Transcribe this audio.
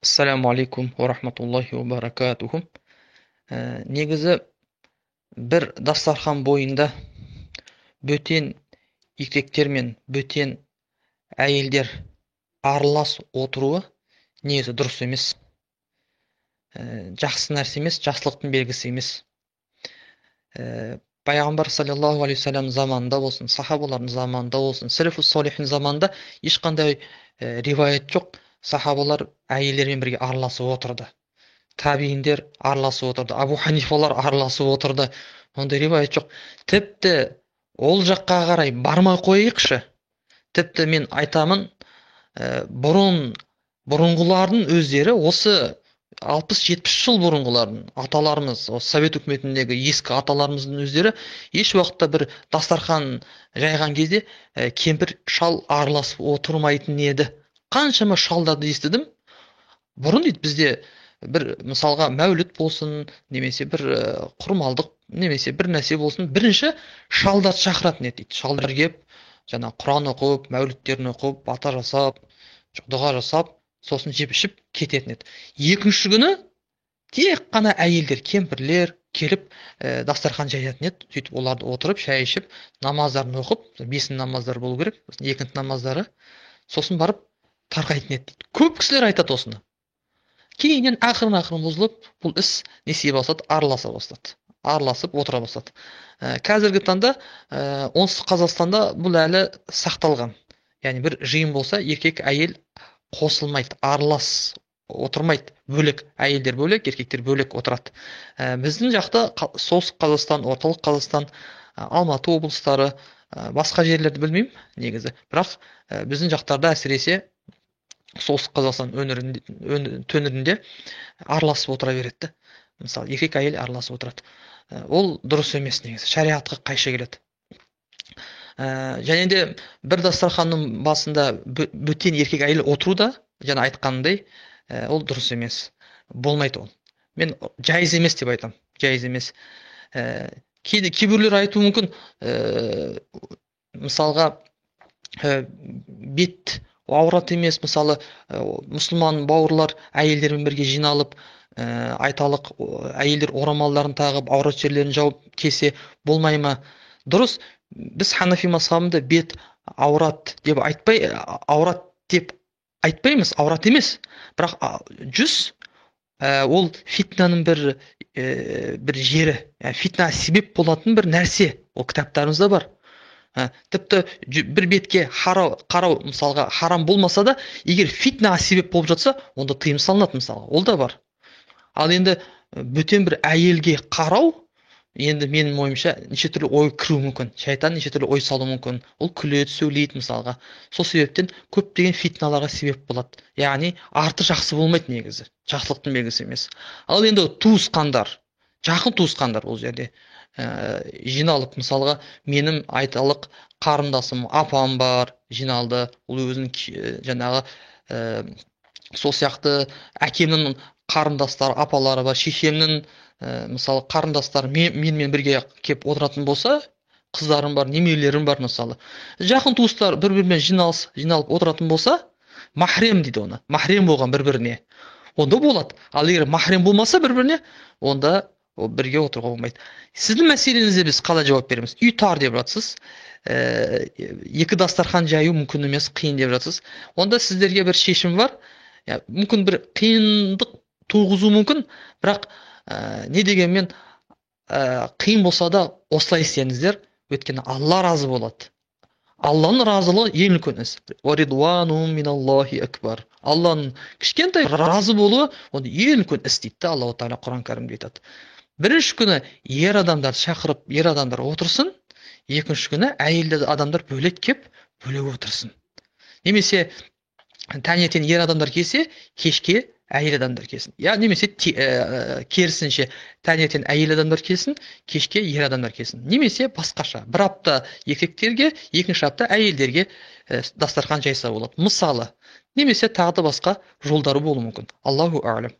Ассаламу алейкум ва рахматуллахи ва баракатуху. Негізі бір дастархан бойында бөтен еркектер мен бөтен әйелдер аралас отыруы негізі дұрыс емес. Жақсы нәрсе емес, жақсылықтың белгісі емес. Пайғамбар саллаллаху алейхи вассалам заманында болсын, сахабалардың заманында болсын, сәләфус солихин заманында ешқандай риваят жоқ. Сахабалар әйелдермен бірге араласып отырды. Табииндер араласып отырды. Абу Ханифалар араласып отырды. Ондай риваят жоқ. Тіпті ол жаққа қарай бармай қойайықшы. Тіпті мен айтамын, бұрынғылардың өздері осы 60-70 жыл бұрынғылардың аталарымыз, совет үкіметіндегі ескі аталарымыздың өздері еш уақытта бір дастархан жайған кезде кемпір шал араласып отырмайтын еді. Қаншама шалдарды естідім. Бұрын дейді бізде бір мысалға мәуліт болсын, немесе бір құрмалдық, немесе бір нәрсе болсын, бірінші шалдар шақыратын еді дейді. Шалдар келіп, жаңа Құран оқып, мәуліттерін оқып, бата жасап, дұға жасап, сосын жеп ішіп кететін еді. Екінші күні тек қана әйелдер, кемпірлер келіп дастархан жаятын еді. Сөйтіп оларды отырып, шай ішіп, намаздарын оқып, бесін намаздар болу керек, екінші намаздары, сосын барып тарқайтын еді дейді. Көп кісілер айтады осыны. Кейіннен ақырын бұзылып, бұл іс несие бастады, араласа бастады. Араласып отыра бастады. Қазіргі таңда оңтүстік Қазақстанда бұл әлі сақталған. Яғни бір жиын болса, еркек әйел қосылмайды, аралас отырмайды. Бөлек, әйелдер бөлек, еркектер бөлек отырады. Біздің жақта солтүстік Қазақстан, орталық Қазақстан, Алматы облыстары, басқа жерлерді білмеймін негізі. Бірақ біздің жақтарда әсіресе солтүстік Қазақстан төңірінде араласып отыра береді. Мысалы, еркек әйел араласып отырады. Ол дұрыс емес негізі, шариғатқа қайшы келеді. Және де бір дастарханның басында бөтен еркек әйел отыру да, жаңа айтқанымдай, ол дұрыс емес. Болмайды ол. Мен жайыз емес деп айтам. Жайыз емес. Кейбіреулер айтуы мүмкін, мысалға, бет аурат емес, мысалы, мұсылман бауырлар әйелдермен бірге жиналып, айталық әйелдер орамалдарын тағып, аурат жерлерін жауып келсе болмай ма? Дұрыс, біз Ханафи мазхабында бет аурат деп айтпаймыз, аурат емес. Бірақ жүз ол фитнаның бір жері, фитна себеп болатын бір нәрсе. Ол кітаптарымызда бар. Тіпті бір бетке қарау мысалға харам болмаса да, егер фитнаға себеп болып жатса, онда тыйым салынады мысалға. Ол да бар. Ал енді бөтен бір әйелге қарау, енді менің ойымша неше түрлі ой кіру мүмкін. Шайтан неше түрлі ой салу мүмкін. Ол күледі, сөйлейді мысалға. Сол себептен көптеген фитналарға себеп болады. Яғни арты жақсы болмайды негізі. Жақсылықтың белгісі емес. Ал енді туысқандар, жақын туысқандар ол жерде жиналып, мысалға, менің айталық қарындасым, апам бар, жиналды. Ол өзінің жаңағы сол сияқты әкемнің қарындастары, апалары бар, шешемнің мысалы қарындастары менімен бірге кеп отыратын болса, қыздарым бар, немерелерім бар мысалы. Жақын туыстар бір-бірімен жиналып отыратын болса, махрем дейді оны. Махрем болған бір-біріне. Онда болады. Ал егер махрем болмаса бір-біріне, онда бірге отыруға болмайды. Сіздің мәселеңізде біз қалай жауап береміз? Үй тар деп жатсыз. Екі дастархан жаю мүмкін емес, қиын деп жатсыз. Онда сіздерге бір шешім бар. Мүмкін бір қиындық туғызу мүмкін, бірақ не дегенмен қиын болса да осылай істеңіздер, өйткені Алла разы болады. Алланың разылығы ең үлкен іс. Алланың кішкентай разы болуы оны ең үлкен іс дейді. Аллаху тағала Құран кәрімде айтады. Бірінші күні ер адамдар шақырып, ер адамдар отырсын, екінші күні әйел адамдар бөлек кеп, бөлек отырсын. Немесе таңертең ер адамдар келсе, кешке әйел адамдар келсін. Немесе керісінше таңертең әйел адамдар келсін, кешке ер адамдар келсін. Немесе басқаша. Бір апта еркектерге, екінші апта әйелдерге дастархан жайса болады. Мысалы, немесе тағы да басқа жолдары болуы мүмкін. Аллаху а'лам.